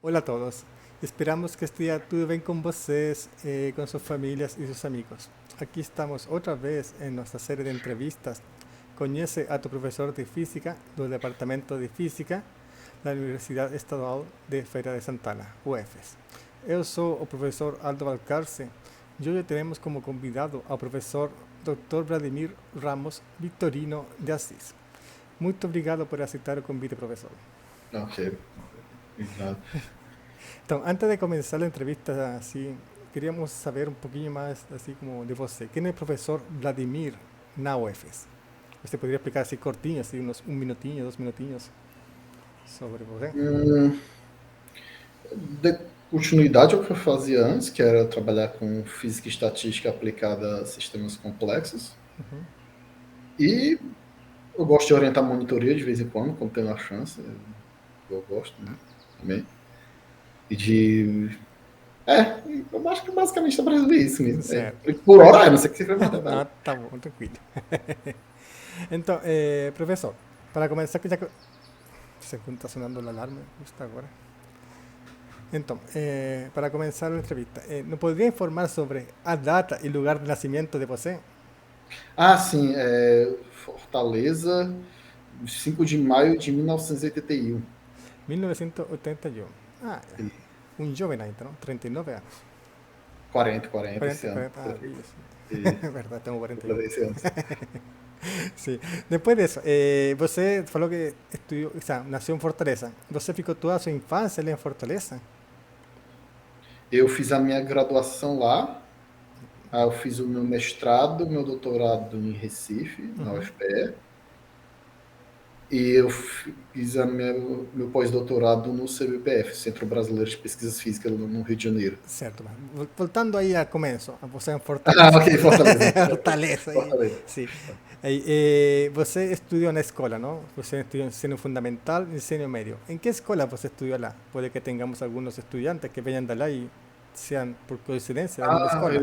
Olá a todos. Esperamos que esteja tudo bem com vocês, com suas famílias e seus amigos. Aqui estamos outra vez em nossa série de entrevistas. Conhece a tu professor de Física do Departamento de Física da Universidade Estadual de Feira de Santana, UFES. Eu sou o professor Aldo Valcarce e hoje teremos como convidado ao professor Dr. Vladimir Ramos Victorino de Assis. Muito obrigado por aceitar o convite, professor. Ok, obrigado. Então, antes de começar a entrevista, assim, queríamos saber um pouquinho mais, assim, como de você. Quem é o professor Vladimir na UFES? Você poderia explicar assim cortinho, assim, uns um minutinho, 2 minutinhos sobre você? Hum, de continuidade ao que eu fazia antes, que era trabalhar com física e estatística aplicada a sistemas complexos. E eu gosto de orientar monitoria de vez em quando tenho a chance. Eu gosto, né? Também. E de. É, eu acho que basicamente dá pra resolver isso mesmo. É, Certo. por hora, não sei o que você vai matar. Não, tá bom, tranquilo. Então, professor, para começar, que já que... Segundo está sonando o alarme, justo agora. Então, para começar a entrevista, ¿nos podría informar sobre a data e lugar de nascimento de você? Ah, sim, Fortaleza, 5 de maio de 1981. 1981. Ah, un jovem ainda, não? 39 anos. 40 esse 40, ano. 40, ah, isso. E, Verdade, tenho 41. esse ano. Sim. Depois disso, você falou que estudou, o sea, nasceu em Fortaleza. Você ficou toda a sua infância ali em Fortaleza? Eu fiz a minha graduação lá, aí eu fiz o meu mestrado, meu doutorado em Recife, na UFPE, e eu fiz meu pós-doutorado no CBPF, Centro Brasileiro de Pesquisas Físicas, no Rio de Janeiro. Certo, mas voltando aí a começo, você em Ah, Fortaleza. ok, Fortaleza. Fortaleza, aí, Fortaleza. sim. Aí, você estudou na escola, não? Você estudou ensino fundamental e ensino médio. Em que escola você estudou lá? Pode que tengamos alguns estudantes que venham de lá e sejam, por coincidência, da mesma Ah, escola.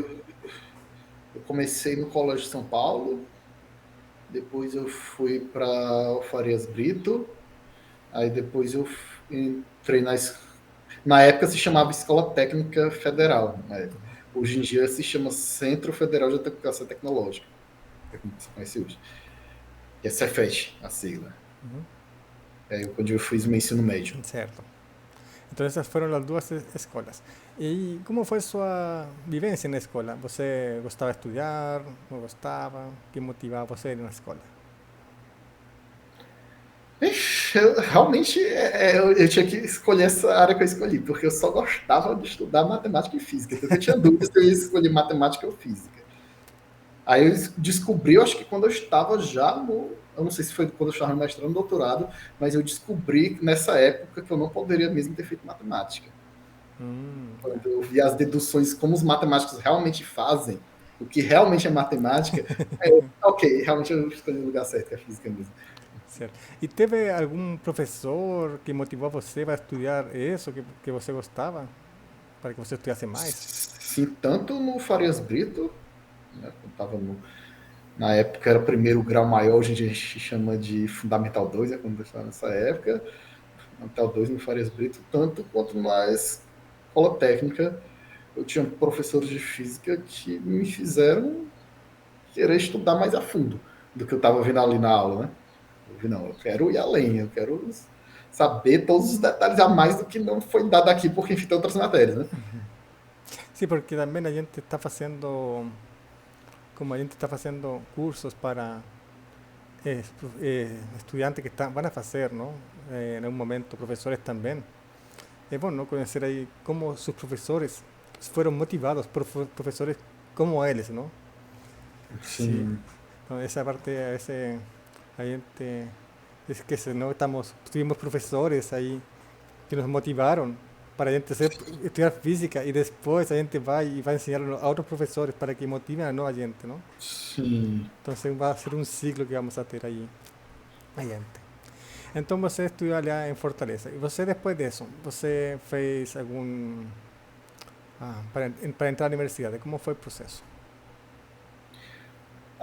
eu comecei no Colégio de São Paulo, depois eu fui para Farias Brito, aí depois eu entrei na época se chamava Escola Técnica Federal, né? Hoje em dia se chama Centro Federal de Educação Tecnológica, é como se conhece hoje. Que é Cefet, a sigla. É onde eu fiz o meu ensino médio. Certo. Então essas foram as duas escolas. E como foi sua vivência na escola? Você gostava de estudar? Não gostava? O que motivava você a ir na escola? Ixi, realmente eu tinha que escolher essa área que eu escolhi, porque eu só gostava de estudar matemática e física. Então eu tinha dúvidas se eu ia escolher matemática ou física. Aí eu descobri, eu acho que quando eu estava já no. Eu não sei se foi quando eu estava no mestrado no doutorado, mas eu descobri nessa época que eu não poderia mesmo ter feito matemática. Quando eu vi as deduções, como os matemáticos realmente fazem, o que realmente é matemática, ok, realmente eu escolhi o lugar certo, que é a física mesmo. Certo. E teve algum professor que motivou você para estudar isso, que você gostava? Para que você estudasse mais? Sim, tanto no Farias Brito, né, na época era primeiro grau maior, hoje a gente chama de Fundamental 2, quando eu estava nessa época, Fundamental 2 no Farias Brito, tanto quanto na escola técnica, eu tinha professores de física que me fizeram querer estudar mais a fundo do que eu estava vendo ali na aula, né? Eu vi, não, eu quero ir além, eu quero saber todos os detalhes a mais do que não foi dado aqui, porque enfim, tem outras matérias, né? Sí, porque también a gente está haciendo, como a gente está haciendo cursos para estudiantes que están, van a hacer, ¿no? En algún momento, profesores también. Es bueno conocer ahí cómo sus profesores fueron motivados por profesores como ellos, ¿no? Sí, Sim. no, esa parte a veces a gente, es que no estamos, tuvimos profesores ahí que nos motivaron para a gente estudiar física y después a gente va y va a enseñar a otros profesores para que motiven a nueva gente, ¿no? Sim. Entonces va a ser un ciclo que vamos a tener ahí, a gente. Então você estudiou lá em Fortaleza. E você depois disso, você fez algum para entrar na universidade? Como foi o processo?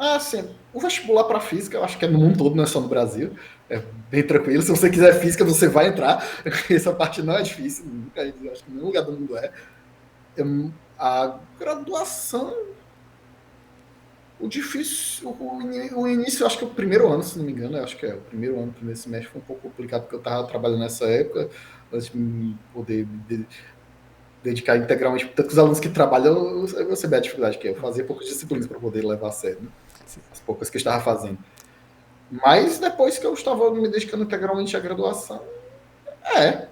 Ah, sim. O vestibular para física, eu acho que é no mundo todo, não é só no Brasil. É bem tranquilo. Se você quiser física, você vai entrar. Essa parte não é difícil. Nunca, eu acho que em nenhum lugar do mundo é. A graduação, o difícil, o início, eu acho que é o primeiro ano, se não me engano, eu acho que é o primeiro ano, o primeiro semestre foi um pouco complicado, porque eu estava trabalhando nessa época, antes de poder dedicar integralmente. Tanto que os alunos que trabalham, eu sei bem a dificuldade que é. Eu fazia poucas disciplinas para poder levar a sério, né? Sí. As poucas que eu estava fazendo. Mas depois que eu estava me dedicando integralmente à graduação, é.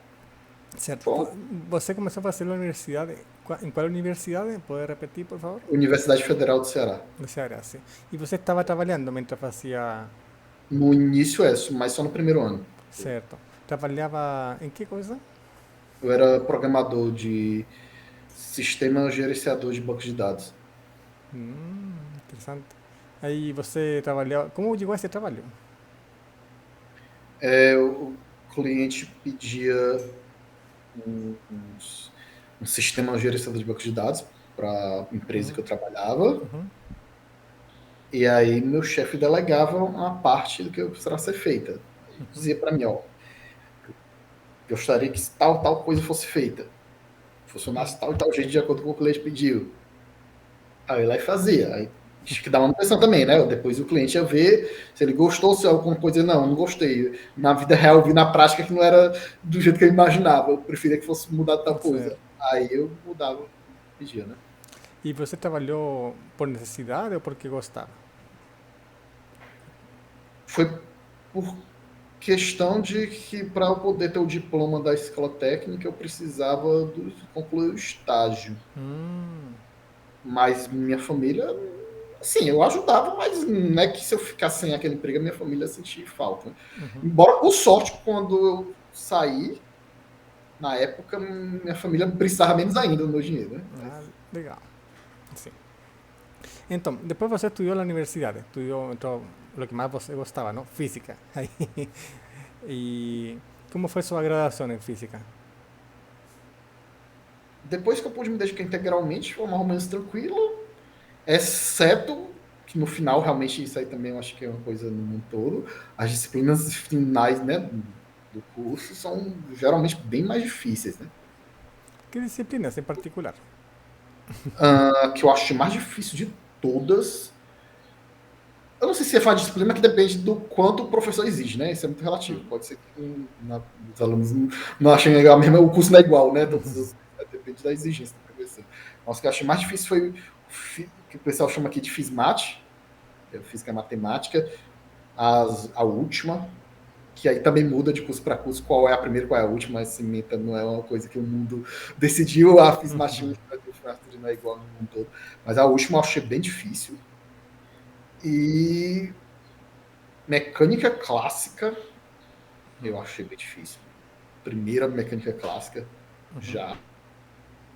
Certo. Bom, Você começou a fazer a universidade. Em qual universidade? Pode repetir, por favor? Universidade Federal do Ceará. Você era assim. E você estava trabalhando enquanto fazia. No início é, mas só no primeiro ano. Certo. Trabalhava em que coisa? Eu era programador de sistema gerenciador de bancos de dados. Interessante. Aí você trabalhava. Como chegou a esse trabalho? O cliente pedia um, um sistema gerenciador de bancos de dados para a empresa que eu trabalhava. E aí meu chefe delegava uma parte do que precisava ser feita. Aí dizia para mim, ó, gostaria que tal coisa fosse feita. Funcionasse tal e tal jeito de acordo com o que o cliente pediu. Aí eu ia lá e fazia. Aí tinha que dar manutenção também, né? Depois o cliente ia ver se ele gostou, se alguma coisa, não gostei. Na vida real, eu vi na prática que não era do jeito que eu imaginava. Eu preferia que fosse mudar tal coisa. Certo. Aí eu mudava, pedia, né? E você trabalhou por necessidade ou porque gostava? Foi por questão de que para eu poder ter o diploma da escola técnica, eu precisava concluir o estágio. Mas minha família, sim, eu ajudava, mas não é que se eu ficasse sem aquele emprego, a minha família sentia falta. Embora, por sorte, quando eu saí, na época, minha família precisava menos ainda do meu dinheiro, né? Ah, legal. Sim. Então, depois você estudou na universidade, estudou então, o que mais você gostava, não? Física. Aí, e como foi sua graduação em física? Depois que eu pude me dedicar integralmente, foi mais ou menos tranquilo, exceto que no final, realmente, isso aí também eu acho que é uma coisa no mundo todo, as disciplinas finais, né, do curso são geralmente bem mais difíceis, né? Que disciplinas em particular? Que eu acho mais difícil de todas. Eu não sei se é falar de disciplina, que depende do quanto o professor exige, né? Isso é muito relativo. Pode ser que os alunos não achem legal mesmo, o curso não é igual, né? Depende da exigência do professor. Mas o que eu achei mais difícil foi o que o pessoal chama aqui de FISMAT, Física Matemática, a última, que aí também muda de curso para curso, qual é a primeira e qual é a última, mas não é uma coisa que o mundo decidiu, a FISMAT não é igual no mundo todo. Mas a última eu achei bem difícil. E mecânica clássica, eu achei bem difícil. Primeira mecânica clássica, já.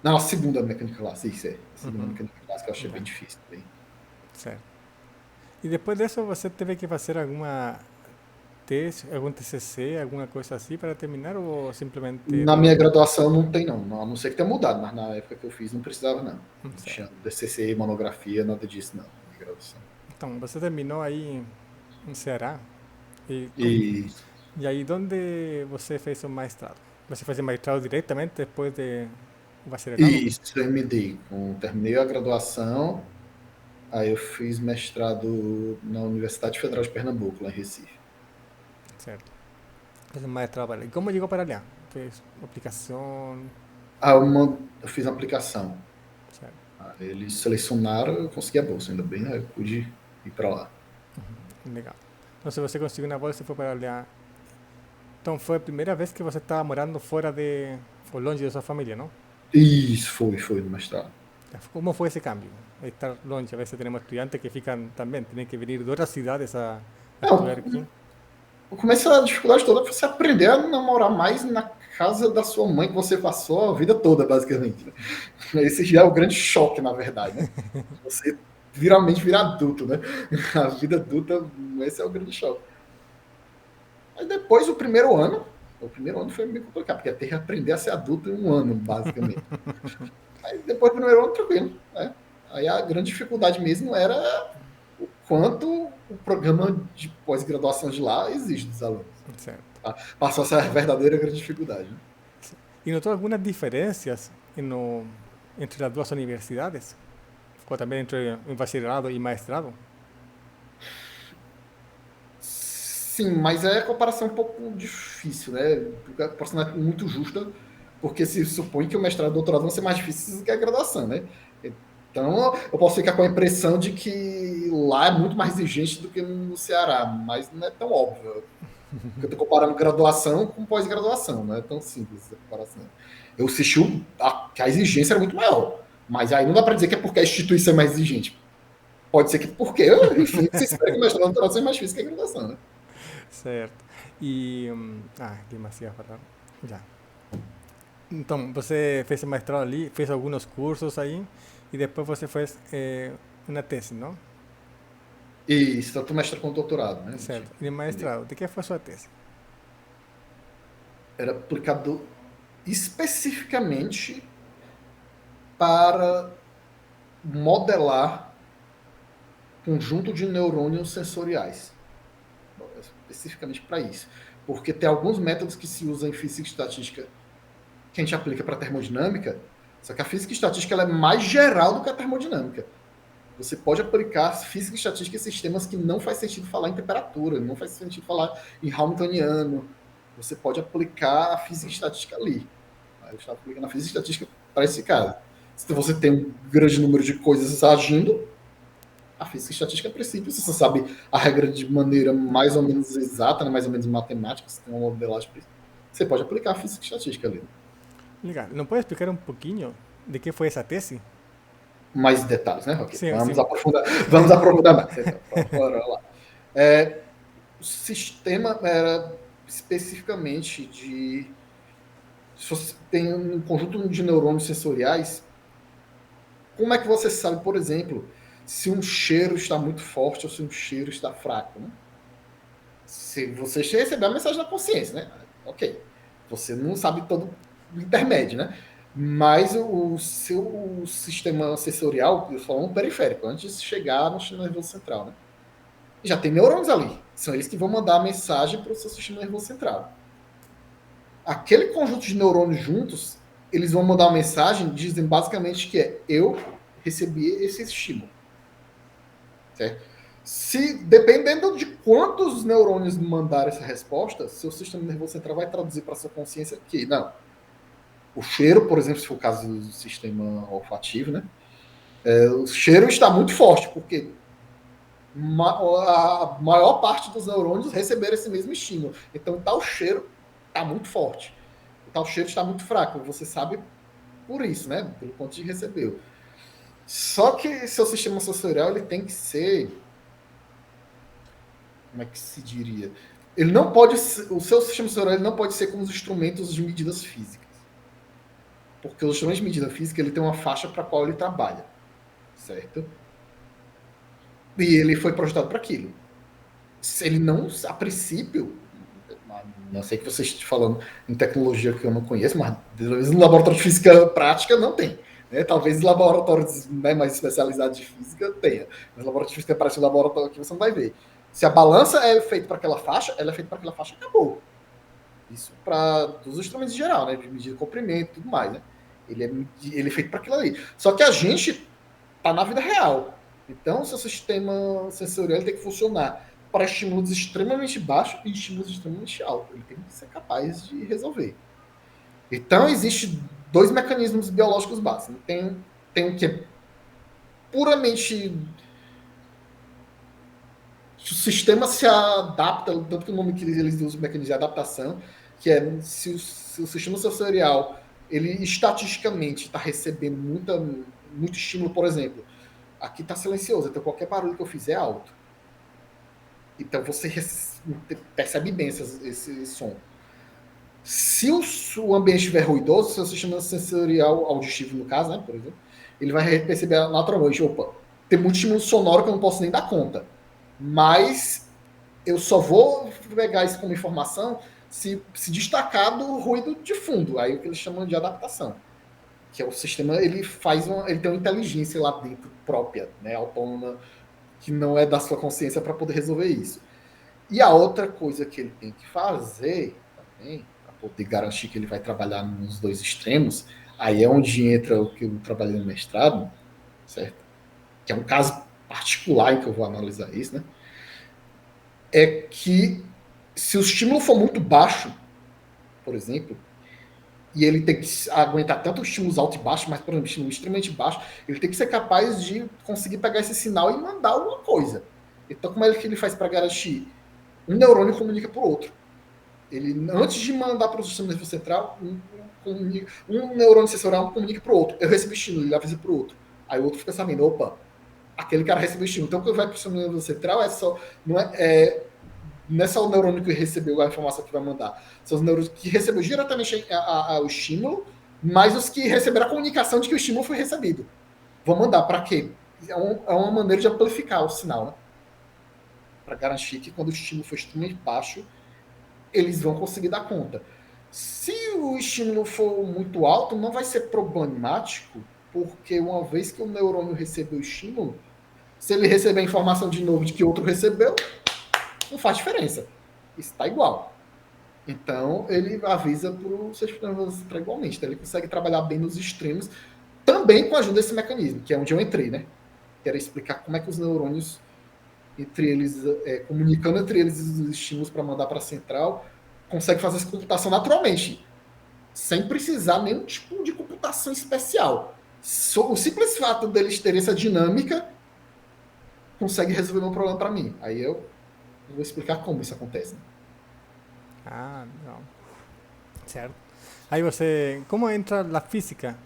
Não, a segunda mecânica clássica, isso é. A segunda mecânica clássica eu achei bem Ya, difícil também. certo. E depois disso você teve que fazer alguma tese, algum TCC, alguma coisa assim para terminar ou simplesmente Na minha graduação não tem, não. A não ser que tenha mudado, mas na época que eu fiz não precisava, não. Não certo. tinha DCC, monografia, nada disso, não. Na minha graduação. Então, você terminou aí em Ceará e, E e aí onde você fez o mestrado? Você fez o mestrado diretamente depois de o bacharelado? isso, eu MD. Terminei a graduação, aí eu fiz mestrado na Universidade Federal de Pernambuco, lá em Recife. Certo. Fez un mestrado para allá. ¿Y cómo llegó para allá? Fez aplicação, Eu fiz a aplicação. certo. Aí eles selecionaram, eu consegui a bolsa, ainda bem, aí eu pude ir para lá. Legal. Então, se você conseguiu uma bolsa e foi para allá. Então, foi a primeira vez que você estava morando fora de. Ou longe da sua família, não? Isso, foi no mestrado. Como foi esse cambio? Estar longe, a vezes temos estudantes que ficam também, têm que vir de outras cidades a estudar Não, aqui. o começo da dificuldade toda é você aprender a namorar mais na casa da sua mãe que você passou a vida toda, basicamente. Né? Esse já é o grande choque, na verdade, né? Você realmente vira adulto, né? A vida adulta, esse é o grande choque. Aí depois, o primeiro ano foi meio complicado, porque ia ter que aprender a ser adulto em um ano, basicamente. Aí depois do primeiro ano, tranquilo. Né? Aí a grande dificuldade mesmo era o quanto o programa de pós-graduação de lá exige dos alunos. Certo. Tá? Passou essa verdadeira grande dificuldade. Né? ¿Y notó algunas diferencias entre las dos universidades? O también entre un bachillerato y maestrado. Sim, mas é a comparação um pouco difícil, né? Porque a comparação não é muito justa, porque se supõe que o mestrado e o doutorado vão ser mais difíceis do que a graduação, né? Então, eu posso ficar com a impressão de que lá é muito mais exigente do que no Ceará, mas não é tão óbvio. Porque eu estou comparando graduação com pós-graduação, não é tão simples essa comparação. Eu assisti que a exigência era muito maior, mas aí não dá para dizer que é porque a instituição é mais exigente. Pode ser que porque, enfim, você espera que o mestrado e o doutorado seja mais difícil que a graduação, né? Certo. E. Que mais ia falar? Já. Então, você fez o mestrado ali, fez alguns cursos aí, e depois você fez uma tese, não? Isso, tanto mestrado quanto doutorado, né? Certo. E o mestrado, de que foi sua tese? Era aplicado especificamente para modelar conjunto de neurônios sensoriais. Especificamente para isso. Porque tem alguns métodos que se usam em física e estatística que a gente aplica para termodinâmica, só que a física e estatística ela é mais geral do que a termodinâmica. Você pode aplicar física e estatística em sistemas que não faz sentido falar em temperatura, não faz sentido falar em Hamiltoniano. Você pode aplicar a física e estatística ali. Eu estava aplicando a física e estatística para esse caso. Se você tem um grande número de coisas agindo, a física e estatística, a princípio, se você sabe a regra de maneira mais ou menos exata, né, mais ou menos matemática, você tem uma modelagem, você pode aplicar a física e estatística ali. Legal. Não pode explicar um pouquinho de que foi essa tese? Mais detalhes, né, Roque? Sim, vamos, sim. Vamos aprofundar mais. Bora lá. O sistema era especificamente de... Se você tem um conjunto de neurônios sensoriais, como é que você sabe, por exemplo, se um cheiro está muito forte ou se um cheiro está fraco, né? Se você receber a mensagem da consciência, né? Ok. Você não sabe todo o intermédio, né? Mas o seu sistema sensorial, eu falo um periférico, antes de chegar no sistema nervoso central, né? Já tem neurônios ali. São eles que vão mandar a mensagem para o seu sistema nervoso central. Aquele conjunto de neurônios juntos, eles vão mandar uma mensagem, dizem basicamente que eu recebi esse estímulo. Certo? Dependendo de quantos neurônios mandarem essa resposta, seu sistema nervoso central vai traduzir para sua consciência que, não, o cheiro, por exemplo, se for o caso do sistema olfativo, né? O cheiro está muito forte, porque a maior parte dos neurônios receberam esse mesmo estímulo. Então, tal cheiro está muito forte. Tal cheiro está muito fraco. Você sabe por isso, né? Pelo quanto que recebeu. Só que seu sistema sensorial ele tem que ser... Como é que se diria? Ele não pode ser, o seu sistema sensorial ele não pode ser como os instrumentos de medidas físicas. Porque o instrumento de medida física ele tem uma faixa para a qual ele trabalha. Certo? E ele foi projetado para aquilo. Ele não, a princípio, não sei que vocês estão falando em tecnologia que eu não conheço, mas talvez no laboratório de física prática não tem. Né? Talvez em laboratórios mais especializados de física tenha. Mas laboratório de física prática, laboratório que você não vai ver. Se a balança é feita para aquela faixa, ela é feita para aquela faixa e acabou. Isso para todos os instrumentos em geral, né? De medida de comprimento e tudo mais, né? Ele é feito para aquilo ali. Só que a gente tá na vida real. Então, o seu sistema sensorial tem que funcionar para estímulos extremamente baixos e estímulos extremamente altos. Ele tem que ser capaz de resolver. Então, existem dois mecanismos biológicos básicos. Tem um que é puramente... O sistema se adapta, tanto que o nome que eles usam, o mecanismo de adaptação, que é se o sistema sensorial ele estatisticamente está recebendo muito estímulo, por exemplo, aqui está silencioso, então qualquer barulho que eu fizer é alto. Então você percebe bem esse som. Se o ambiente estiver ruidoso, seu sistema sensorial auditivo, no caso, né, por exemplo, ele vai perceber naturalmente, opa, tem muito estímulo sonoro que eu não posso nem dar conta. Mas eu só vou pegar isso como informação se destacar do ruído de fundo. Aí o que eles chamam de adaptação. Que é o sistema, ele tem uma inteligência lá dentro própria, né, autônoma, que não é da sua consciência para poder resolver isso. E a outra coisa que ele tem que fazer também, para poder garantir que ele vai trabalhar nos dois extremos, aí é onde entra o que eu trabalhei no mestrado, certo? Que é um caso particular em que eu vou analisar isso, né? É que se o estímulo for muito baixo, por exemplo, e ele tem que aguentar tanto estímulos alto e baixo, mas, por exemplo, estímulo extremamente baixo, ele tem que ser capaz de conseguir pegar esse sinal e mandar alguma coisa. Então, como é que ele faz para garantir? Um neurônio comunica para o outro. Ele, antes de mandar para o sistema nervoso central, um neurônio sensorial comunica para o outro. Eu recebi estímulo, ele avisa para o outro. Aí o outro fica sabendo, opa, aquele cara recebeu estímulo. Então, quando vai para o sistema nervoso central, não é só o neurônio que recebeu a informação que vai mandar. São os neurônios que recebeu diretamente o estímulo, mas os que receberam a comunicação de que o estímulo foi recebido. Vão mandar para quê? É uma maneira de amplificar o sinal, né? Para garantir que quando o estímulo for extremamente baixo, eles vão conseguir dar conta. Se o estímulo for muito alto, não vai ser problemático, porque uma vez que o neurônio recebeu o estímulo, se ele receber a informação de novo de que outro recebeu, não faz diferença. Está igual. Então, ele avisa para o sistema nervoso central igualmente. Então, ele consegue trabalhar bem nos extremos, também com a ajuda desse mecanismo, que é onde eu entrei, né? Que era explicar como é que os neurônios, entre eles, comunicando entre eles os estímulos para mandar para a central, consegue fazer essa computação naturalmente, sem precisar nenhum tipo de computação especial. O simples fato deles terem essa dinâmica consegue resolver meu problema para mim. Aí eu vou explicar como isso acontece. Ah, não. Certo. Aí você, como entra a física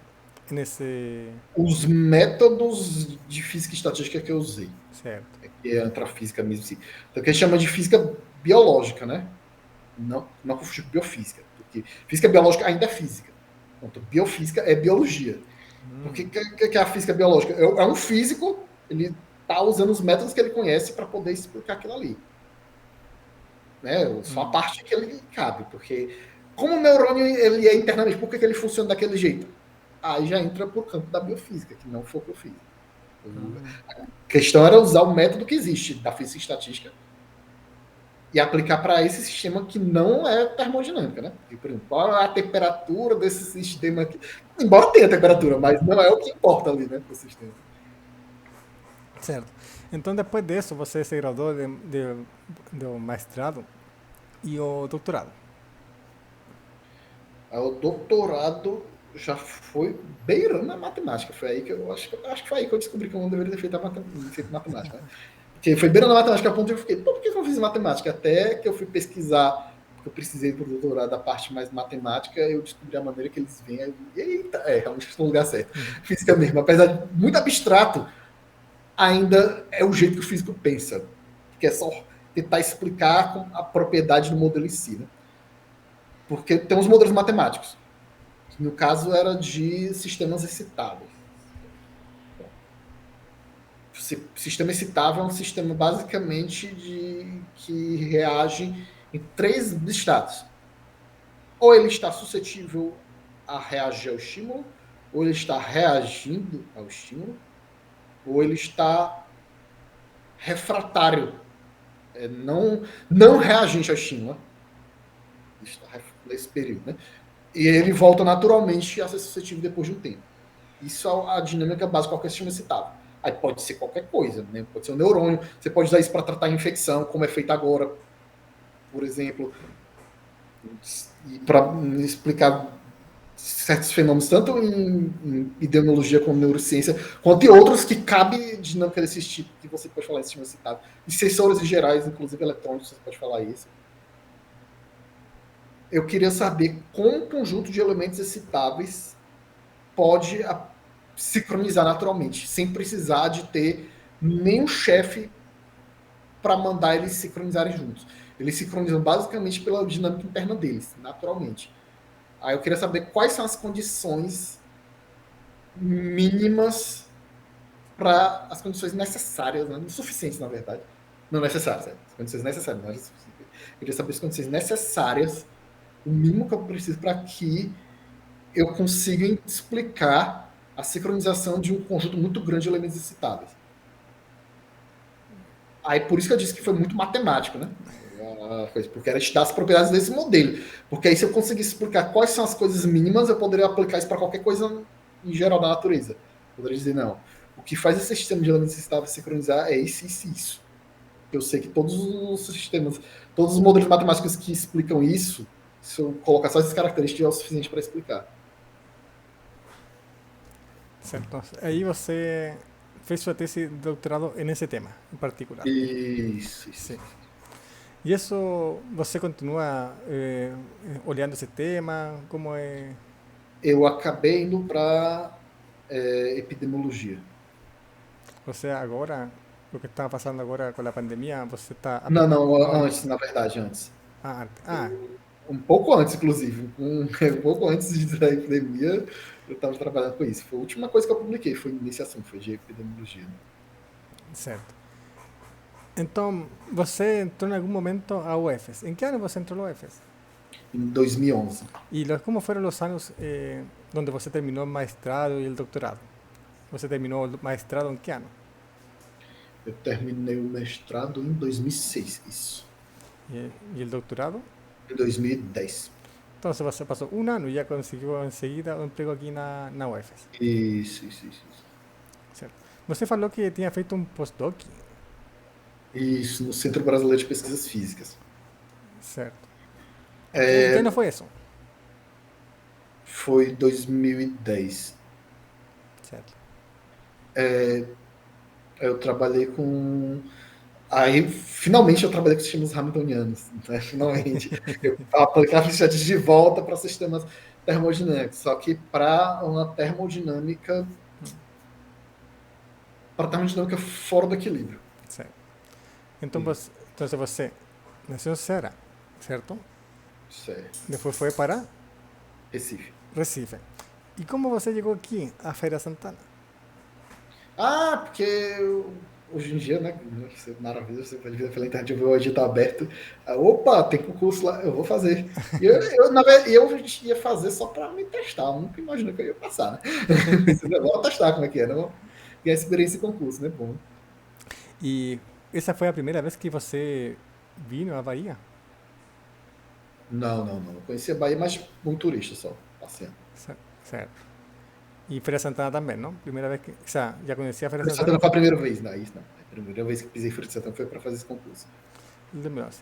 nesse... Os métodos de física e estatística que eu usei, Certo. que entra a física mesmo, assim. Então, que a gente chama de física biológica, né? Não confundir com biofísica, porque física biológica ainda é física. Então, biofísica é biologia. Porque que é a física biológica? É um físico, ele está usando os métodos que ele conhece para poder explicar aquilo ali. Né? Só a parte que ele cabe, porque como o neurônio ele é internamente, por que ele funciona daquele jeito? Aí já entra para o campo da biofísica, que não foi o que eu fiz. A questão era usar o método que existe da física e estatística e aplicar para esse sistema que não é termodinâmica, né? Porque, por exemplo, qual é a temperatura desse sistema aqui? Embora tenha temperatura, mas não é o que importa ali, né, para o sistema. Certo. Então, depois disso, você se graduou do mestrado e o doutorado. Aí, o doutorado já foi beirando a matemática. Foi aí que eu acho que foi aí que eu descobri que eu não deveria ter feito matemática, né? Porque foi beirando a matemática a ponto de eu fiquei, por que eu fiz matemática? Até que eu fui pesquisar, porque eu precisei para o doutorado da parte mais matemática, eu descobri a maneira que eles veem. Eita, realmente estou no lugar certo. Física mesmo, apesar de muito abstrato, ainda é o jeito que o físico pensa, que é só tentar explicar a propriedade do modelo em si, né? Porque tem uns modelos matemáticos, que no caso era de sistemas excitáveis. Sistema excitável é um sistema basicamente que reage em três estados. Ou ele está suscetível a reagir ao estímulo, ou ele está reagindo ao estímulo, ou ele está refratário, não reagente ao estímulo. Está nesse período, né? E ele volta naturalmente a ser suscetível depois de um tempo. Isso é a dinâmica básica de qualquer sistema excitável. Aí pode ser qualquer coisa, né? Pode ser um neurônio, você pode usar isso para tratar infecção, como é feito agora, por exemplo, e para explicar certos fenômenos, tanto em epidemiologia como neurociência, quanto em outros que cabe dinâmica desse tipo, que você pode falar em sistema excitável. E sensores em gerais, inclusive eletrônicos, você pode falar isso. Eu queria saber como um conjunto de elementos excitáveis pode sincronizar naturalmente, sem precisar de ter nenhum chefe para mandar eles sincronizarem juntos. Eles sincronizam basicamente pela dinâmica interna deles, naturalmente. Aí eu queria saber quais são as condições mínimas para as condições necessárias, né? Suficientes, na verdade. Não necessárias, as condições necessárias. Não é suficiente. Eu queria saber as condições necessárias, o mínimo que eu preciso para que eu consiga explicar a sincronização de um conjunto muito grande de elementos excitáveis. Aí por isso que eu disse que foi muito matemático, né? Porque era estudar as propriedades desse modelo. Porque aí se eu conseguisse explicar quais são as coisas mínimas, eu poderia aplicar isso para qualquer coisa em geral da natureza. Eu poderia dizer, não, o que faz esse sistema de elementos estáveis sincronizar é isso, isso, isso. Eu sei que todos os sistemas, todos os modelos matemáticos que explicam isso, se eu colocar só essas características, é o suficiente para explicar. Certo. Aí você fez sua tese de doutorado nesse tema em particular. Isso. Sim. E isso, você continua olhando esse tema? Como é? Eu acabei indo para epidemiologia. Você agora, o que está passando agora com a pandemia, você está Não, aplicando... antes, na verdade, antes. Ah, Um pouco antes, inclusive. Um pouco antes da epidemia, eu estava trabalhando com isso. Foi a última coisa que eu publiquei, foi nesse assunto, foi de epidemiologia. certo. Então, você entrou em algum momento a UFES. Em que ano você entrou na UFES? Em 2011. E como foram os anos onde você terminou o mestrado e o doutorado? Você terminou o mestrado em que ano? Eu terminei o mestrado em 2006, isso. E o doutorado? Em 2010. Então, você passou um ano e já conseguiu em seguida um emprego aqui na UFES. Isso. Certo. Você falou que tinha feito um postdoc. Isso, no Centro Brasileiro de Pesquisas Físicas. Certo. ¿En qué año fue eso? Foi 2010. Certo. Eu trabalhei com. Aí, finalmente, eu trabalhei com sistemas hamiltonianos. Né? Finalmente. Eu aplicava estatística de volta para sistemas termodinâmicos. Só que para uma termodinâmica. Para termodinâmica fora do equilíbrio. Certo. Entonces você nasceu em Ceará, certo? Certo. Depois foi para Recife. Recife. E como você chegou aqui, à Feira Santana? Porque hoje em dia, né? Maravilha, você pode ver pela internet, eu ver o edital aberto. Opa, tem concurso lá, eu vou fazer. E na verdade, eu ia fazer só para me testar. Eu nunca imaginei que eu ia passar, né? Vou testar como é que é, né? E a experiência em concurso, né? Bom. E essa foi a primeira vez que você viu a Bahia? Não. Eu conhecia a Bahia, mas como turista só, passeando. Certo. E Feira Santana também, não? Primeira vez que... O sea, já conhecia a Feira Feira de Santana? Santana foi a primeira vez, não, isso não. A primeira vez que pisei em Feira de Santana foi para fazer esse concurso.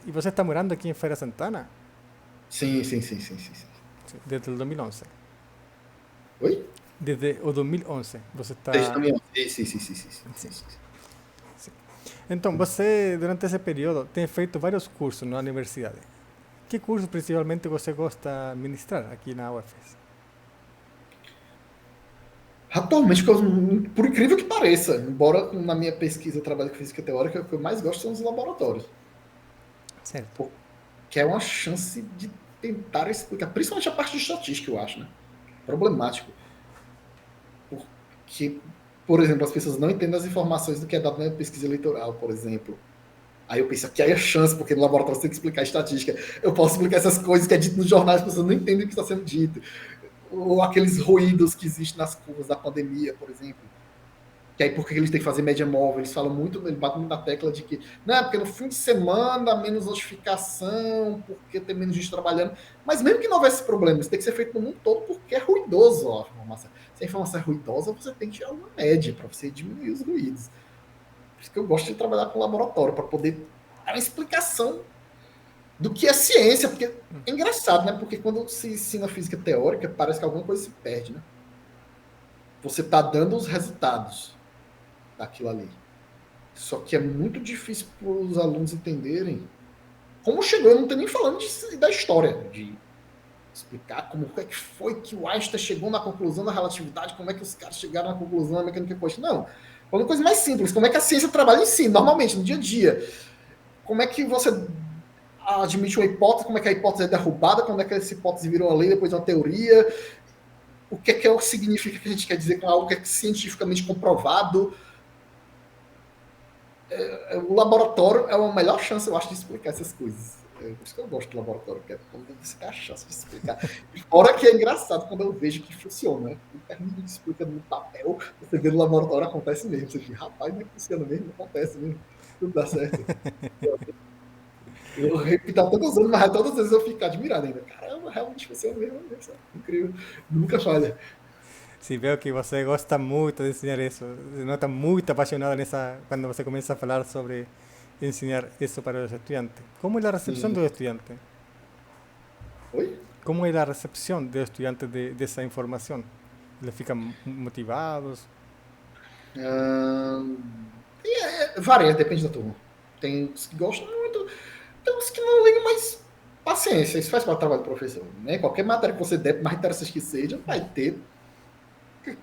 E você está morando aqui em Feira Santana? Sim. Desde o 2011. Oi? Desde o 2011 você Desde está... 2011. Sim. Então, você, durante esse período, tem feito vários cursos na universidade. Que curso principalmente você gosta de ministrar aqui na UFES? Atualmente, por incrível que pareça, embora na minha pesquisa eu trabalhe com física teórica, o que eu mais gosto são os laboratórios. Certo. Que é uma chance de tentar explicar, principalmente a parte de estatística, eu acho, né? Problemático. Porque, por exemplo, as pessoas não entendem as informações do que é dado na pesquisa eleitoral, por exemplo. Aí eu penso, aqui aí é chance, porque no laboratório você tem que explicar estatística. Eu posso explicar essas coisas que é dito nos jornais, as pessoas não entendem o que está sendo dito. Ou aqueles ruídos que existem nas curvas da pandemia, por exemplo. Que aí por que eles têm que fazer média móvel? Eles falam muito, eles batem muito na tecla de que, não, porque no fim de semana menos notificação, porque tem menos gente trabalhando. Mas mesmo que não houvesse problema, isso tem que ser feito no mundo todo porque é ruidoso a informação. Se a informação é ruidosa, você tem que tirar uma média para você diminuir os ruídos. Por isso que eu gosto de trabalhar com laboratório, para poder dar uma explicação do que é ciência, porque é engraçado, né? Porque quando se ensina física teórica, parece que alguma coisa se perde, né? Você está dando os resultados daquilo ali. Só que é muito difícil para os alunos entenderem como chegou. Eu não estou nem falando da história, de explicar como é que foi que o Einstein chegou na conclusão da relatividade, como é que os caras chegaram na conclusão da mecânica quântica. Não. Falando coisa mais simples, como é que a ciência trabalha em si, normalmente, no dia a dia. Como é que você admite uma hipótese, como é que a hipótese é derrubada, como é que essa hipótese virou uma lei, depois uma teoria, o que é o que significa que a gente quer dizer com algo que é cientificamente comprovado. O laboratório é a melhor chance, eu acho, de explicar essas coisas. Por isso que eu gosto do laboratório, porque é quando você tem a chance de explicar. E fora que é engraçado quando eu vejo que funciona, né? O que a gente explica no papel, você vê no laboratório, acontece mesmo. Você diz, rapaz, não é que funciona mesmo, acontece mesmo. Tudo dá certo. Eu repito há tantos anos, mas todas as vezes eu fico admirado ainda. Caramba, realmente você é o mesmo. Incrível. Nunca falha. Sim, veo que você gosta muito de ensinar isso. Se nota muito apaixonado nessa quando você começa a falar sobre ensinar isso para os estudantes. Como é a recepção Sim. do estudante? Oi? Como é a recepção dos estudantes dessa informação? Eles ficam motivados? Varia, depende da turma. Tem os que gostam muito, tem uns que não ligam, mas paciência, isso faz parte do trabalho do professor. Né? Qualquer matéria que você der, por mais interessante que seja, vai ter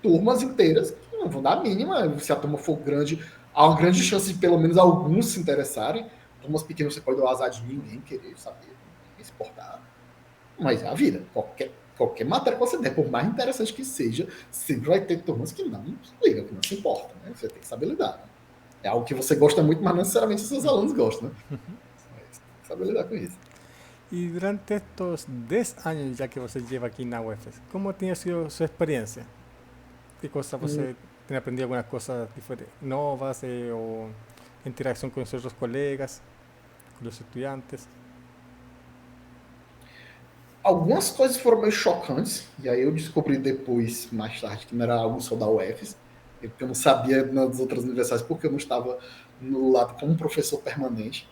turmas inteiras que não vão dar a mínima. Se a turma for grande, há uma grande chance de pelo menos alguns se interessarem. Turmas pequenas você pode dar o azar de ninguém querer saber, ninguém se importar. Mas é a vida. Qualquer matéria que você der, por mais interessante que seja, sempre vai ter turmas que não ligam, que não se importam. Né? Você tem que saber lidar. Né? É algo que você gosta muito, mas não necessariamente os seus alunos gostam. Né? Mas tem que saber lidar com isso. E durante estes 10 anos já que você lleva aqui na UFES, como tem sido sua experiência? Que coisa você tem aprendido algumas coisas novas ou interação com os outros colegas, com os estudantes? Algumas coisas foram meio chocantes, e aí eu descobri depois, mais tarde, que não era algo só da UFES, porque eu não sabia nas outras universidades, porque eu não estava no lado como professor permanente.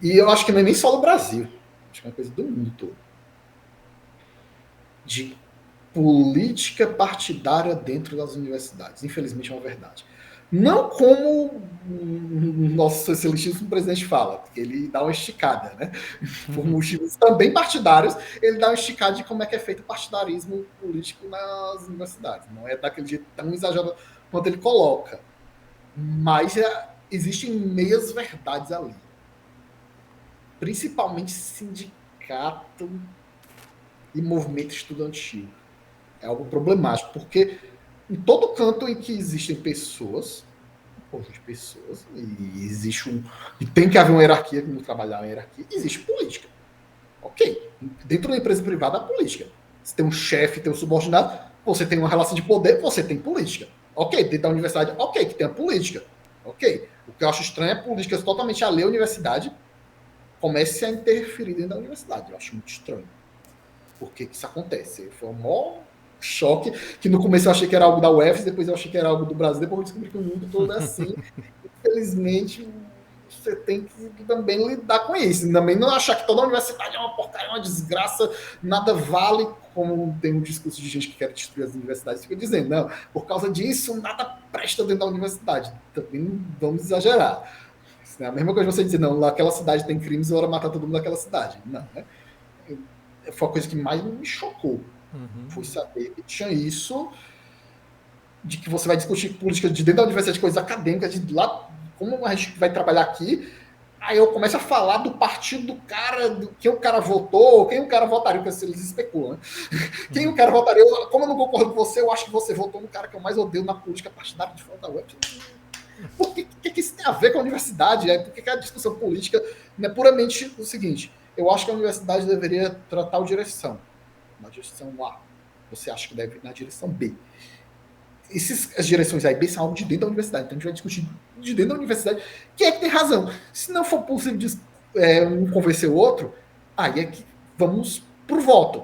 E eu acho que não é nem só do Brasil, acho que é uma coisa do mundo todo. De política partidária dentro das universidades. Infelizmente é uma verdade. Não como o nosso excelentíssimo presidente fala, porque ele dá uma esticada, né? Por motivos também partidários, ele dá uma esticada de como é que é feito o partidarismo político nas universidades. Não é daquele jeito tão exagerado quanto ele coloca. Mas existem meias verdades ali. Principalmente sindicato e movimento estudantil. É algo problemático, porque em todo canto em que existem pessoas, um conjunto de pessoas, e existe e tem que haver uma hierarquia, como trabalhar uma hierarquia, existe política. Ok. Dentro da empresa privada, há política. Você tem um chefe, tem um subordinado, você tem uma relação de poder, você tem política. Ok. Dentro da universidade, ok, que tem a política. Ok. O que eu acho estranho é políticas totalmente alheias à universidade comece a interferir dentro da universidade. Eu acho muito estranho. Por que isso acontece? Foi um maior choque, que no começo eu achei que era algo da UFS, depois eu achei que era algo do Brasil, depois eu descobri que o mundo todo é assim. Infelizmente, você tem que também lidar com isso. Também não achar que toda universidade é uma porcaria, uma desgraça, nada vale, como tem um discurso de gente que quer destruir as universidades, fica dizendo, não, por causa disso, nada presta dentro da universidade. Também não vamos exagerar. É a mesma coisa você dizer, não, aquela cidade tem crimes, hora matar todo mundo naquela cidade. Não, né? Foi a coisa que mais me chocou. Fui saber que tinha isso, de que você vai discutir política de dentro da universidade, coisas acadêmicas, de lá, como a gente vai trabalhar aqui. Aí eu começo a falar do partido do cara, do que o cara votou, quem o cara votaria, porque eles especulam, né? Quem o cara votaria, como eu não concordo com você, eu acho que você votou no cara que eu mais odeio na política partidária de fora da web. Por que isso tem a ver com a universidade? Por que a discussão política não é puramente o seguinte? Eu acho que a universidade deveria tratar a direção. Na direção A. Você acha que deve ir na direção B. As direções A e B são algo de dentro da universidade. Então a gente vai discutir de dentro da universidade quem é que tem razão. Se não for possível um convencer o outro, aí é que vamos pro voto.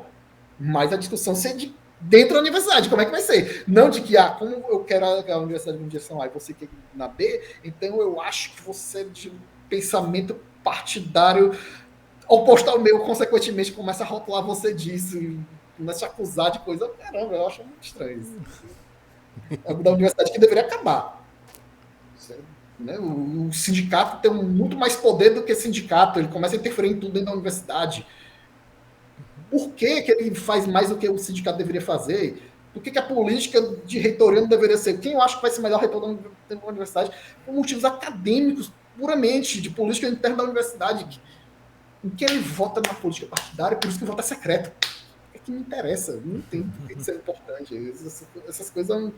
Mas a discussão ser de dentro da universidade, como é que vai ser? Não de que, como eu quero a universidade na direção A e você quer na B, então eu acho que você é de pensamento partidário oposto ao meu, consequentemente, começa a rotular você disso, começa a acusar de coisa. Caramba, eu acho muito estranho isso. É algo da universidade que deveria acabar. Né? O sindicato tem muito mais poder do que sindicato, ele começa a interferir em tudo dentro da universidade. Por que, que ele faz mais do que o sindicato deveria fazer? Por que a política de reitoria não deveria ser? Quem eu acho que vai ser melhor reitor da universidade? Por motivos acadêmicos, puramente, de política interna da universidade. Em que ele vota na política partidária, por isso que o voto é secreto. É que me interessa, não entendo por que isso é importante. Essas coisas.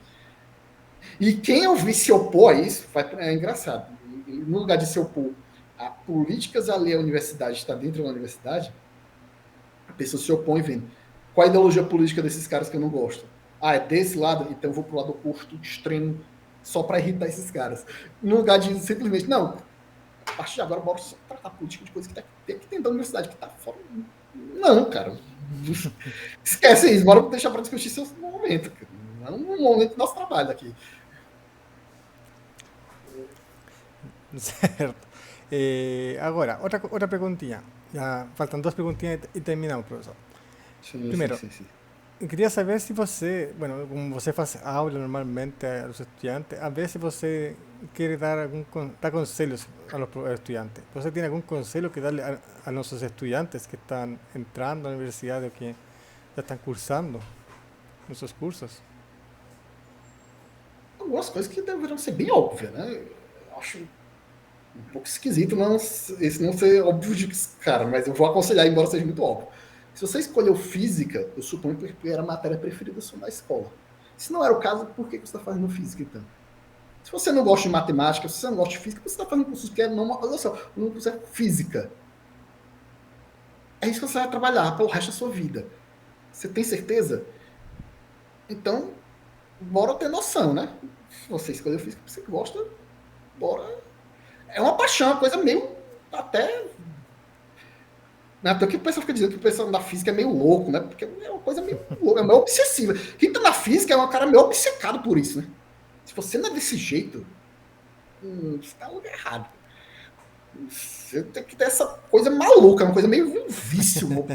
E quem eu vi se opor a isso, é engraçado. No lugar de se opor a políticas alheias à universidade, está dentro da universidade, a pessoa se opõe vendo qual a ideologia política desses caras que eu não gosto. Ah, é desse lado, então eu vou pro lado oposto, extremo, só para irritar esses caras. No lugar de simplesmente, não, a partir de agora, bora só tratar política de coisa que tem aqui dentro da universidade, que tá fora. Não, cara. Esquece isso, bora deixar para discutir seu momento. Cara. Não no momento do nosso trabalho aqui. Certo. Agora, outra perguntinha. Já faltam duas perguntinhas e terminamos, professor. Sim, sim, Primeiro, sim, sim. eu queria saber se você, bueno, como você faz aula normalmente aos estudantes, a ver se você quer dar dar conselhos a los estudiantes. ¿Você tem algum conselho que darle a nossos estudiantes que estão entrando na universidade ou que já estão cursando nossos cursos? Algumas coisas que deveriam ser bem óbvias, né? Eu acho um pouco esquisito não, esse não ser óbvio de cara, mas eu vou aconselhar, embora seja muito óbvio. Se você escolheu física, eu suponho que era a matéria preferida sua da escola. Se não era o caso, por que você está fazendo física, então? Se você não gosta de matemática, se você não gosta de física, você está fazendo curso que é normal. Olha só, o curso é física. É isso que você vai trabalhar pelo resto da sua vida. Você tem certeza? Então, bora ter noção, né? Se você escolheu física, você gosta, bora. É uma paixão, uma coisa meio até. Até que o pessoal fica dizendo que o pessoal da física é meio louco, né? Porque é uma coisa meio louca, é meio obsessiva. Quem tá na física é um cara meio obcecado por isso, né? Se você não é desse jeito, você tá no lugar errado. Você tem que ter essa coisa maluca, uma coisa meio vício, uma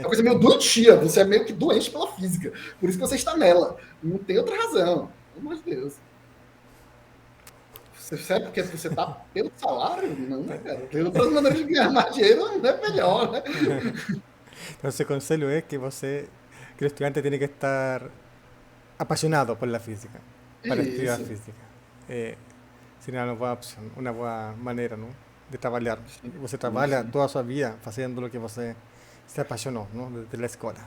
coisa meio doentia. Você é meio que doente pela física. Por isso que você está nela. Não tem outra razão. Pelo amor de Deus. Você sabe porque você está pelo salário? Não, né, cara? Tem outras maneiras de ganhar mais dinheiro, não é melhor, né? Então, o conselho é que o estudiante tem que estar apaixonado por la física para estudiar Isso. física. Seria uma boa opção, uma boa maneira, não? De trabalhar. Sim, Você sim, trabalha sim. toda a sua vida fazendo o que você se apaixonou, não? Desde a escola.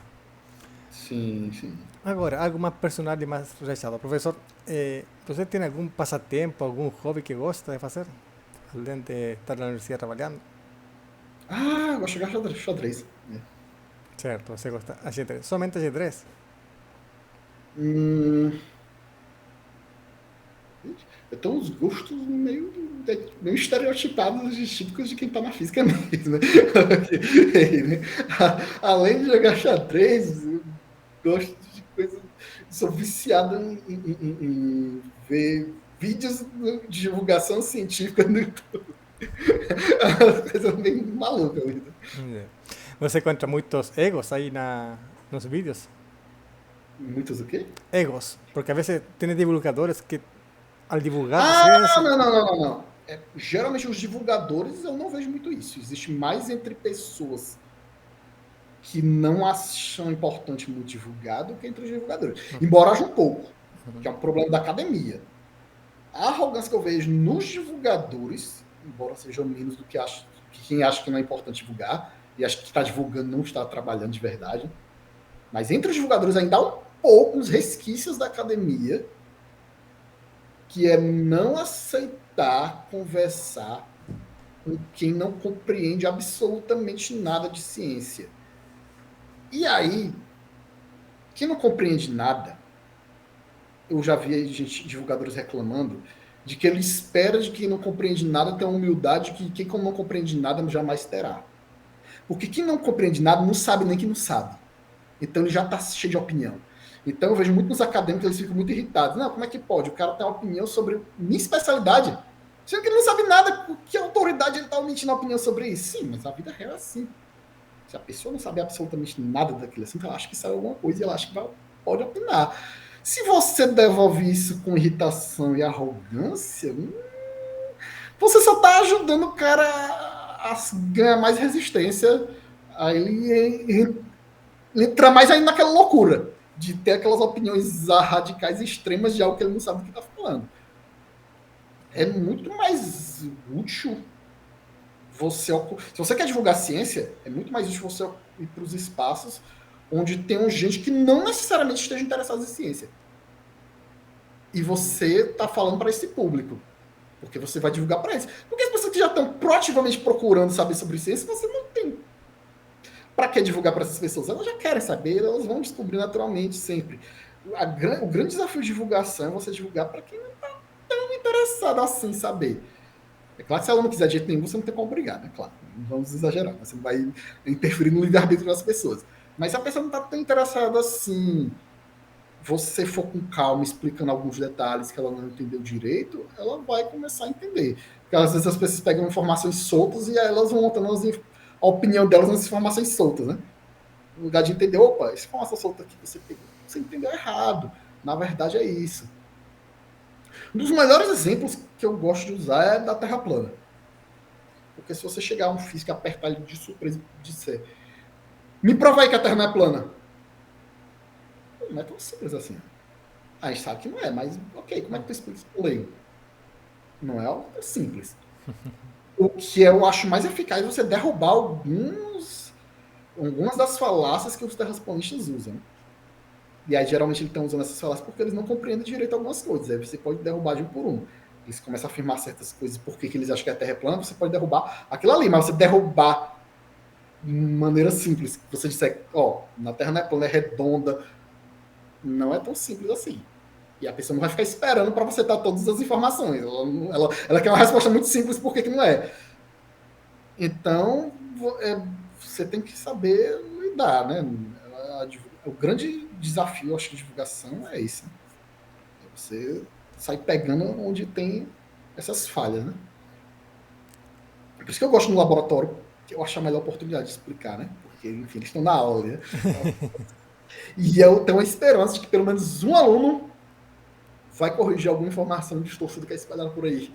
Sim, sim. Agora, algo mais personal e mais relaxado. Professor, você tem algum passatempo, algum hobby que gosta de fazer? Além de estar na universidade trabalhando? Ah, eu gosto de jogar xadrez. É. Certo, você gosta. Ajedrez. Somente ajedrez? Hum, eu tenho uns gostos meio estereotipados e típicos de quem tá na física mesmo, né? Além de jogar xadrez, eu gosto de coisas. Sou viciado em ver vídeos de divulgação científica no YouTube. É uma coisa meio maluca mesmo. Yeah. Você encontra muitos egos aí nos vídeos? Muitos o quê? Egos. Porque a vezes tem divulgadores que, al divulgar, Ah, você... não. Geralmente os divulgadores eu não vejo muito isso. Existe mais entre pessoas que não acham importante muito divulgar do que entre os divulgadores. Embora haja um pouco, que é um problema da academia. A arrogância que eu vejo nos divulgadores, embora seja menos do que quem acha que não é importante divulgar, e acha que está divulgando não está trabalhando de verdade, mas entre os divulgadores ainda há um pouco uns resquícios da academia, que é não aceitar conversar com quem não compreende absolutamente nada de ciência. E aí, quem não compreende nada, eu já vi gente, divulgadores reclamando de que ele espera de quem não compreende nada ter uma humildade que quem não compreende nada jamais terá. Porque quem não compreende nada não sabe nem que não sabe. Então ele já está cheio de opinião. Então eu vejo muitos acadêmicos, eles ficam muito irritados. Não, como é que pode? O cara tem uma opinião sobre minha especialidade. Sendo que ele não sabe nada, que autoridade ele está omitindo a opinião sobre isso? Sim, mas a vida real é assim. Se a pessoa não sabe absolutamente nada daquilo assunto, ela acha que sabe alguma coisa e ela acha que pode opinar. Se você devolve isso com irritação e arrogância, você só está ajudando o cara a ganhar mais resistência. Aí ele entra mais ainda naquela loucura de ter aquelas opiniões radicais extremas de algo que ele não sabe do que está falando. É muito mais útil você... Se você quer divulgar ciência, é muito mais útil você ir para os espaços onde tem gente que não necessariamente esteja interessada em ciência. E você está falando para esse público. Porque você vai divulgar para eles. Porque as pessoas que já estão proativamente procurando saber sobre ciência, você não tem para que divulgar para essas pessoas? Elas já querem saber, elas vão descobrir naturalmente sempre. O grande desafio de divulgação é você divulgar para quem não está interessado assim em saber. É claro que se ela não quiser de jeito nenhum, você não tem como obrigar, né? Claro, não vamos exagerar, você não vai interferir no livre-arbítrio das pessoas. Mas se a pessoa não está tão interessada assim, você for com calma explicando alguns detalhes que ela não entendeu direito, ela vai começar a entender. Porque às vezes as pessoas pegam informações soltas e aí elas vão montando a opinião delas nas informações soltas, né? No lugar de entender, opa, essa informação solta aqui que você pegou, você entendeu errado. Na verdade é isso. Um dos melhores exemplos que eu gosto de usar é da Terra plana. Porque se você chegar a um físico e apertar ele de surpresa e disser, me prova aí que a Terra não é plana. Não é tão simples assim. A gente sabe que não é, mas ok, como é que tu explica isso pro leigo? Não é algo simples. O que eu acho mais eficaz é você derrubar algumas das falácias que os terraplanistas usam. E aí, geralmente, eles estão usando essas falácias porque eles não compreendem direito algumas coisas. Aí você pode derrubar de um por um. Eles começam a afirmar certas coisas porque que eles acham que a Terra é plana, você pode derrubar aquilo ali, mas você derrubar de maneira simples. Você disser, ó, na Terra não é plana, é redonda. Não é tão simples assim. E a pessoa não vai ficar esperando para você dar todas as informações. Ela quer uma resposta muito simples por que não é. Então, você tem que saber lidar, né? O grande desafio, acho que, de divulgação é esse. Né? É você sair pegando onde tem essas falhas, né? Por isso que eu gosto no laboratório, que eu acho a melhor oportunidade de explicar, né? Porque, enfim, eles estão na aula, né? E eu tenho a esperança de que pelo menos um aluno vai corrigir alguma informação distorcida que é espalhada por aí.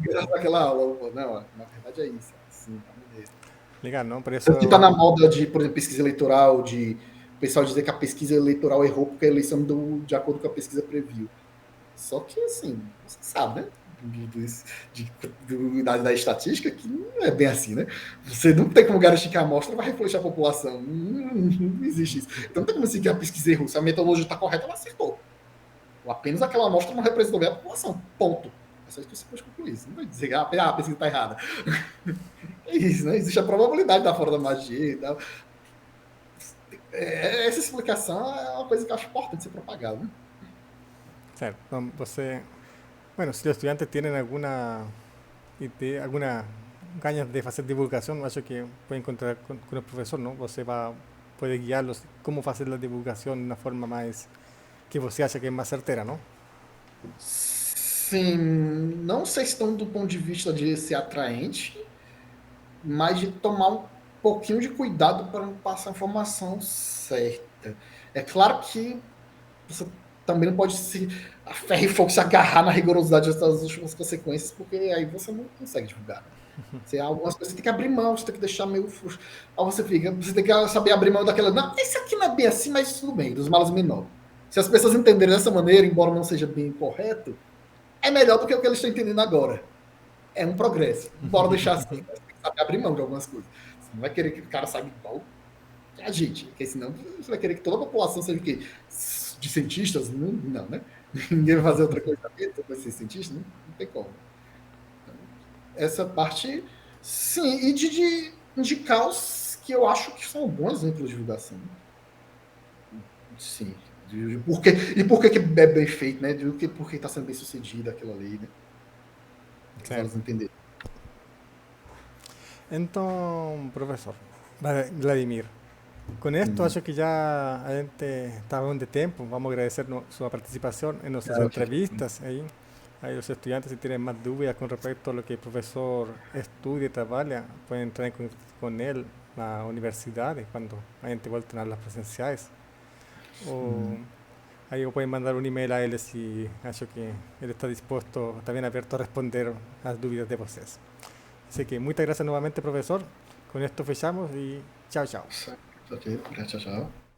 Graças àquela aula. Não, na verdade é isso. Sim, tá mesmo. Legal, não? Por isso... Que tá na moda de, por exemplo, pesquisa eleitoral, de o pessoal dizer que a pesquisa eleitoral errou porque a eleição deu de acordo com a pesquisa previu. Só que, assim, você sabe, né? Da estatística, que não é bem assim, né? Você não tem como garantir que a amostra vai refletir a população. Não existe isso. Então não tem como dizer que a pesquisa errou. Se a metodologia está correta, ela acertou. Ou apenas aquela amostra não representou bem a população. Ponto. É só isso que você pode concluir. Você não vai dizer que a pesquisa está errada. É isso, né? Existe a probabilidade da fora da magia e tal. Essa explicação é uma coisa que eu acho importante ser propagada, né? Certo. Então, você... Bueno, si los estudiantes tienen alguna idea, alguna ganas de hacer divulgación, acho que pueden encontrar con el profesor, ¿no? Você puede guiarlos cómo hacer la divulgación de una forma más que você acha que es más certera, ¿no? Sim, não sei se estão do ponto de vista de ser atraente, mas de tomar um pouquinho de cuidado para não passar a informação certa. É claro que você também não pode se a ferro e fogo se agarrar na rigorosidade das últimas consequências, porque aí você não consegue divulgar. Você, algumas coisas você tem que abrir mão, você tem que deixar meio frustrado. Aí você tem que saber abrir mão daquela. Não, esse aqui não é bem assim, mas tudo bem, dos malas menores. Se as pessoas entenderem dessa maneira, embora não seja bem correto, é melhor do que o que eles estão entendendo agora. É um progresso. Bora deixar assim, você tem que saber abrir mão de algumas coisas. Você não vai querer que o cara saiba igual a gente, porque senão você vai querer que toda a população seja o quê? De cientistas? Não, né? Ninguém vai fazer outra coisa para ser cientista? Não tem como. Então, essa parte, sim, e de indicar os que eu acho que são bons exemplos de divulgação. Sim. E por que é bem feito, né? Por que está sendo bem sucedido aquilo ali, né? Para elas entenderem. Então, professor Vladimir, con esto acho que ya a gente está bem de tempo. Vamos agradecer sua participação em nossas entrevistas. Aí os estudiantes, se tienen más dudas con respecto a lo que el profesor estudia y trabaja, pueden entrar con él a la universidad cuando a gente vuelta a las presenciales. O ahí pueden mandar un email a él si acho que él está dispuesto, está bien abierto a responder a las dudas de ustedes. Así que muchas gracias nuevamente, profesor. Con esto fechamos y chao, chao. Ok, chao, chao.